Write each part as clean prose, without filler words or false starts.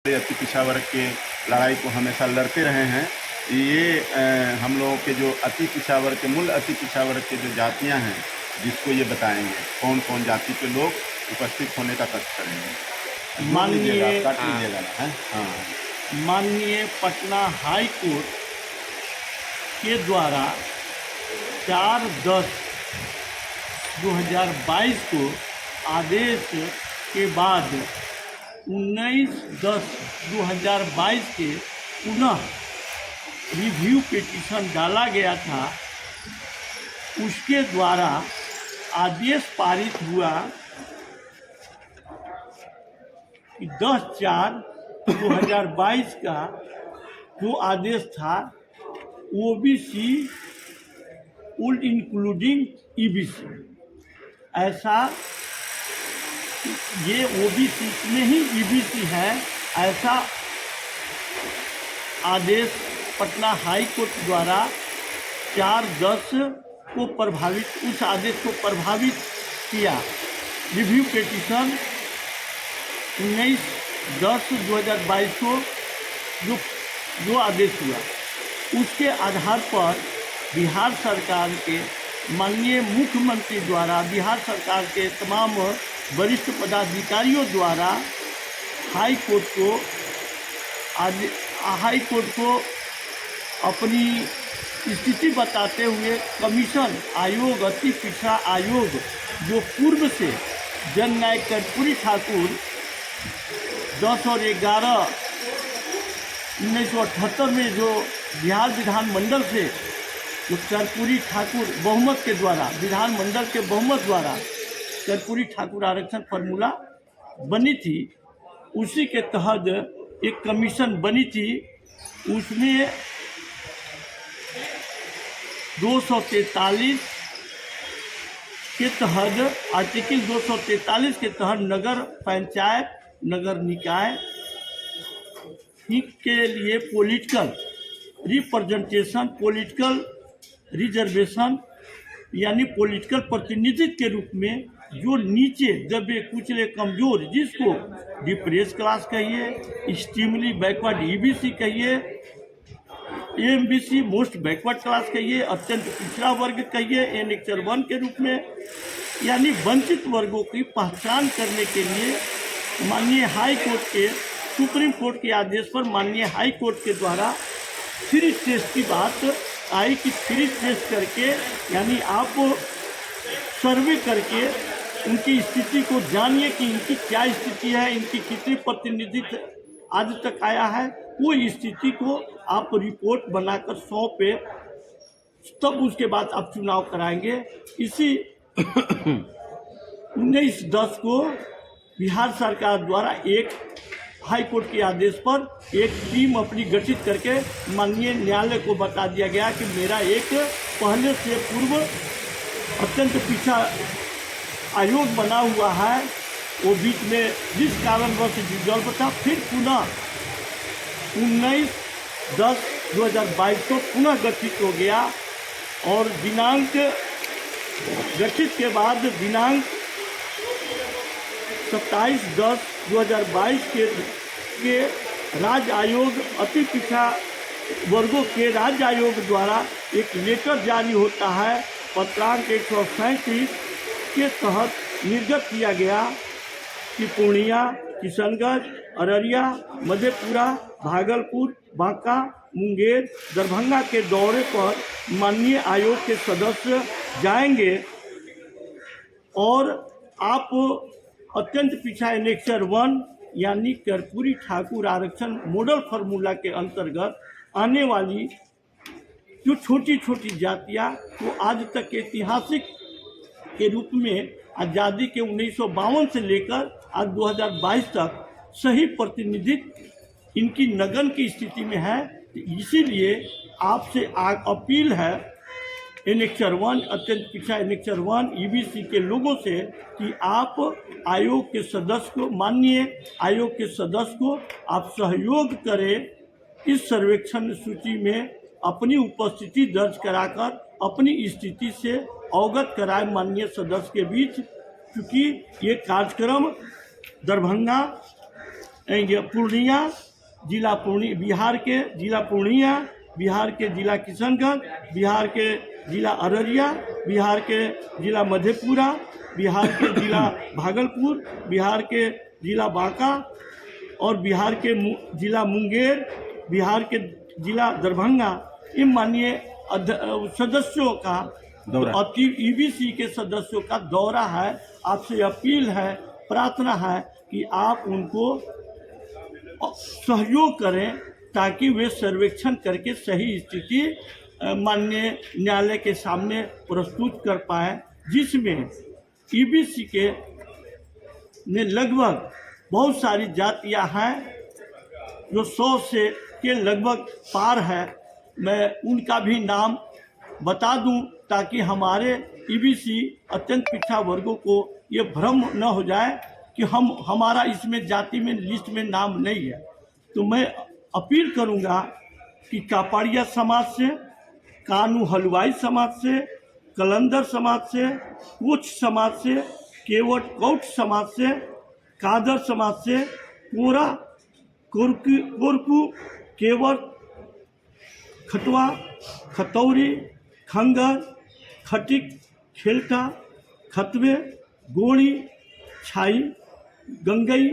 अति पिछड़ा वर्ग के लड़ाई को हमेशा लड़ते रहे हैं। ये हम लोगों के जो अति पिछड़ा वर्ग के मूल अति पिछड़ा वर्ग के जो जातियां हैं, जिसको ये बताएंगे कौन कौन जाति के लोग उपस्थित होने का कष्ट करेंगे। माननीय काट लीजिएगा ना है। हाँ, माननीय पटना हाई कोर्ट के द्वारा 4/10/2022 को आदेश के बाद 19/10/2022 के पुनः रिव्यू पिटीशन डाला गया था। उसके द्वारा आदेश पारित हुआ कि 10/4/2022 का जो आदेश था ओबीसी ओल्ड इंक्लूडिंग ईबीसी, ऐसा ये ओबीसी में ही ईबीसी है, ऐसा आदेश पटना हाई कोर्ट द्वारा 4/10 को प्रभावित उस आदेश को प्रभावित किया। रिव्यू पिटीशन 19/10/2022 को जो आदेश हुआ, उसके आधार पर बिहार सरकार के माननीय मुख्यमंत्री द्वारा बिहार सरकार के तमाम वरिष्ठ पदाधिकारियों द्वारा हाई कोर्ट को अपनी स्थिति बताते हुए कमीशन आयोग अति पिछड़ा आयोग जो पूर्व से जननायक कर्पूरी ठाकुर 10 और 11/1978 में जो बिहार विधानमंडल से जो कर्पूरी ठाकुर बहुमत के द्वारा विधानमंडल के बहुमत द्वारा कर्पूरी ठाकुर आरक्षण फार्मूला बनी थी, उसी के तहत एक कमीशन बनी थी। उसमें 243 के तहत आर्टिकल 243 के तहत नगर पंचायत नगर निकाय के लिए पॉलिटिकल रिप्रेजेंटेशन पॉलिटिकल रिजर्वेशन यानी पॉलिटिकल प्रतिनिधित्व के रूप में जो नीचे दबे कुचले कमजोर, जिसको डिप्रेस क्लास कहिए, एक्सट्रीमली बैकवर्ड ईबीसी कहिए, एमबीसी मोस्ट बैकवर्ड क्लास कहिए, अत्यंत पिछड़ा वर्ग कहिए, एनेक्चर 1 के रूप में, यानी वंचित वर्गों की पहचान करने के लिए माननीय हाई कोर्ट के सुप्रीम कोर्ट के आदेश पर माननीय हाई कोर्ट के द्वारा फ्री टेस्ट की बात आई कि फ्री टेस्ट करके यानी आप सर्वे करके उनकी स्थिति को जानिए कि इनकी क्या स्थिति है, इनकी कितनी प्रतिनिधित्व आज तक आया है, वो स्थिति को आप रिपोर्ट बनाकर सौंपे, तब उसके बाद आप चुनाव कराएंगे। इसी 19/10 को बिहार सरकार द्वारा एक हाई कोर्ट के आदेश पर एक टीम अपनी गठित करके माननीय न्यायालय को बता दिया गया कि मेरा एक पहले से पूर्व अत्यंत पिछड़ा आयोग बना हुआ है, वो बीच में जिस कारणवश डिजॉल्व था, फिर पुनः 19/10/2022 को पुनः गठित हो गया और दिनांक गठित के बाद दिनांक 27/10/2022 के राज्य आयोग अति पिछड़ा वर्गों के राज्य आयोग द्वारा एक लेटर जारी होता है, पत्रांक 137 के तहत निर्गत किया गया कि पूर्णिया, किशनगंज, अररिया, मधेपुरा, भागलपुर, बांका, मुंगेर, दरभंगा के दौरे पर माननीय आयोग के सदस्य जाएंगे और आप अत्यंत पिछड़ा एनेक्चर 1 यानी कर्पूरी ठाकुर आरक्षण मॉडल फार्मूला के अंतर्गत आने वाली जो छोटी छोटी जातियाँ वो आज तक ऐतिहासिक के रूप में आज़ादी के 1952 से लेकर आज 2022 तक सही प्रतिनिधित्व इनकी नगन की स्थिति में है। इसीलिए आपसे अपील है एनेक्चर 1 अत्यंत पिछड़ा एनेक्चर 1 ईबीसी के लोगों से कि आप आयोग के सदस्य को माननीय आयोग के सदस्य को आप सहयोग करें, इस सर्वेक्षण सूची में अपनी उपस्थिति दर्ज कराकर अपनी स्थिति से अवगत कराए माननीय सदस्य के बीच, क्योंकि ये कार्यक्रम दरभंगा ये पूर्णिया जिला बिहार के जिला पूर्णिया, बिहार के जिला किशनगंज, बिहार के जिला अररिया, बिहार के जिला मधेपुरा, बिहार के जिला भागलपुर, बिहार के जिला बांका और बिहार के जिला मुंगेर, बिहार के जिला दरभंगा, इन माननीय सदस्यों का ईबीसी के सदस्यों का दौरा है। आपसे अपील है, प्रार्थना है कि आप उनको सहयोग करें ताकि वे सर्वेक्षण करके सही स्थिति माननीय न्यायालय के सामने प्रस्तुत कर पाए, जिसमें ईबीसी के ने लगभग बहुत सारी जातियां हैं जो 100 से के लगभग पार है। मैं उनका भी नाम बता दूं ताकि हमारे ईबीसी अत्यंत पिछड़ा वर्गों को ये भ्रम न हो जाए कि हमारा इसमें जाति में लिस्ट में नाम नहीं है। तो मैं अपील करूंगा कि कापड़िया समाज से, कानू हलवाई समाज से, कलंदर समाज से, कोच समाज से, केवट कौट समाज से, कादर समाज से, कोरा कोरकू केवट खटवा खतौरी खंगर खटिक खेलटा खतवे गोणी छाई गंगई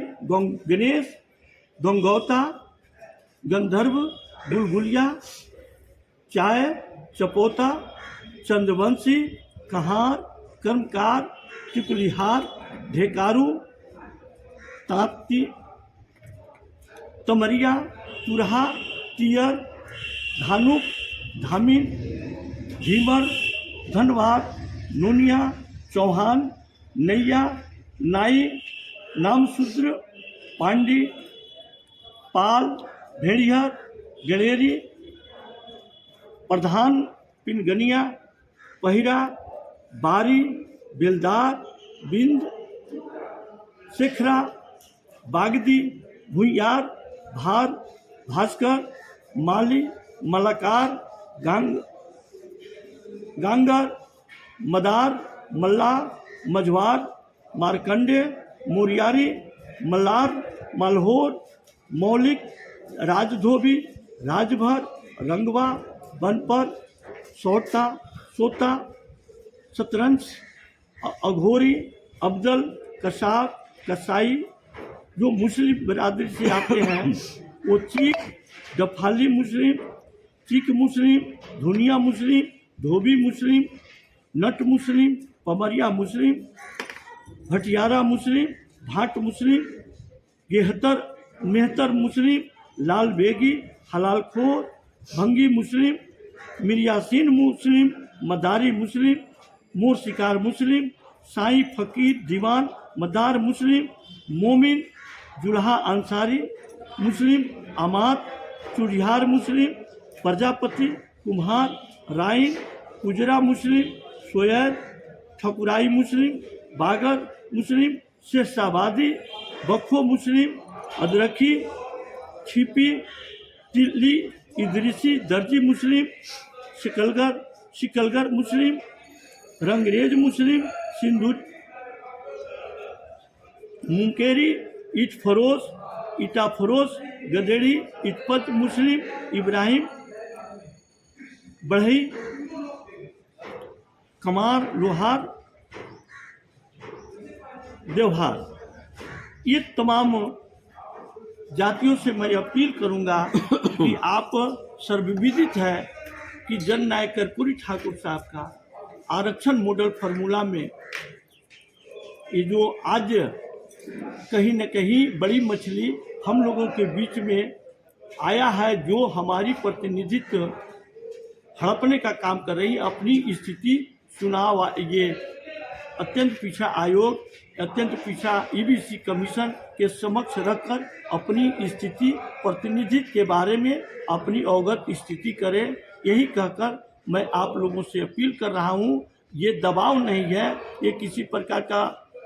गणेश गंगौता गंधर्व बुलबुलिया चाय चपोता चंद्रवंशी कहार कर्मकार टिकुलिहार ढेकारू तांती तमरिया तुरहा तियर धानुक धामिन झीमर धनवाद नोनिया चौहान नैया नाई नामशूद्र पांडी पाल भेड़ियर गणेरी प्रधान पिनगनिया पहिरा बारी बेलदार बिंद शेखरा बागदी भुइयार भार भास्कर माली मलाकार गांगर मदार मल्ला मझवार मारकंडे मोरियारी मल्लार मालहोर मौलिक राजधोबी राजभर रंगवा बनपर सोटा सोता शतरंज अघोरी अफजल कसाब कसाई जो मुस्लिम बिरादरी से आते हैं वो चीक डफाली मुस्लिम चीक मुस्लिम धुनिया मुस्लिम धोबी मुस्लिम नट मुस्लिम पमरिया मुस्लिम भटियारा मुस्लिम भाट मुस्लिम गेहतर मेहतर मुस्लिम लाल बेगी हलालखोर भंगी मुस्लिम मिर्यासीन मुस्लिम मदारी मुस्लिम मोर शिकार मुस्लिम साई फकीर दीवान मदार मुस्लिम मोमिन जुल्हा अंसारी मुस्लिम अमात चुड़िहार मुस्लिम प्रजापति कुम्हार राइन गुजरा मुस्लिम सोयर ठकुराई मुस्लिम बागर मुस्लिम शेषाबादी बखो मुस्लिम अदरखी छिपी तिल्ली इदरीसी दर्जी मुस्लिम शिकलगर मुस्लिम रंगरेज मुस्लिम सिंधु मुंकेरी ईट फरोश ईटा फरोश गदेड़ी इतपत मुस्लिम इब्राहिम बढ़ई कमार लोहार देवहार, ये तमाम जातियों से मैं अपील करूंगा कि आप सर्वविदित है कि जन नायक कर्पूरी ठाकुर साहब का आरक्षण मॉडल फार्मूला में ये जो आज कहीं न कहीं बड़ी मछली हम लोगों के बीच में आया है, जो हमारी प्रतिनिधित्व हड़पने का काम कर रही, अपनी स्थिति चुनाव ये अत्यंत पिछड़ा आयोग, अत्यंत पिछड़ा ईबीसी कमीशन के समक्ष रखकर अपनी स्थिति प्रतिनिधित्व के बारे में अपनी अवगत स्थिति करें। यही कहकर मैं आप लोगों से अपील कर रहा हूँ। ये दबाव नहीं है, ये किसी प्रकार का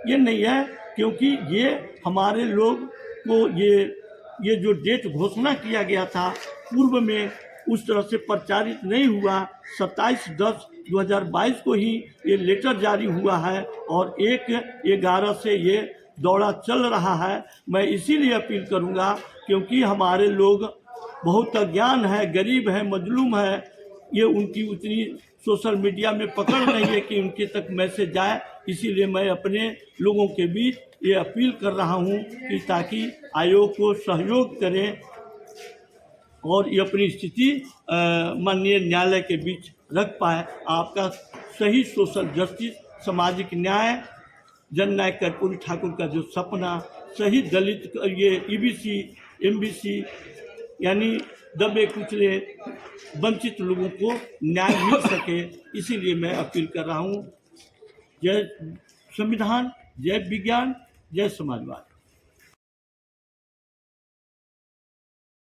ये नहीं है, क्योंकि ये हमारे लोग को ये जो डेट घोषणा किया गया था पूर्व में उस तरह से प्रचारित नहीं हुआ। 27/10/2022 को ही ये लेटर जारी हुआ है और 1/11 से ये दौरा चल रहा है। मैं इसीलिए अपील करूंगा क्योंकि हमारे लोग बहुत अज्ञान है, गरीब है, मजलूम है, ये उनकी उतनी सोशल मीडिया में पकड़ नहीं है कि उनके तक मैसेज जाए। इसीलिए मैं अपने लोगों के बीच ये अपील कर रहा हूँ कि ताकि आयोग को सहयोग करें और ये अपनी स्थिति माननीय न्यायालय के बीच रख पाए। आपका सही सोशल जस्टिस, सामाजिक न्याय, जननायक कर्पूरी ठाकुर का जो सपना, सही दलित ये ईबीसी, एमबीसी यानी दबे कुचले वंचित लोगों को न्याय मिल सके, इसीलिए मैं अपील कर रहा हूँ। जय संविधान, जय विज्ञान, जय समाजवाद।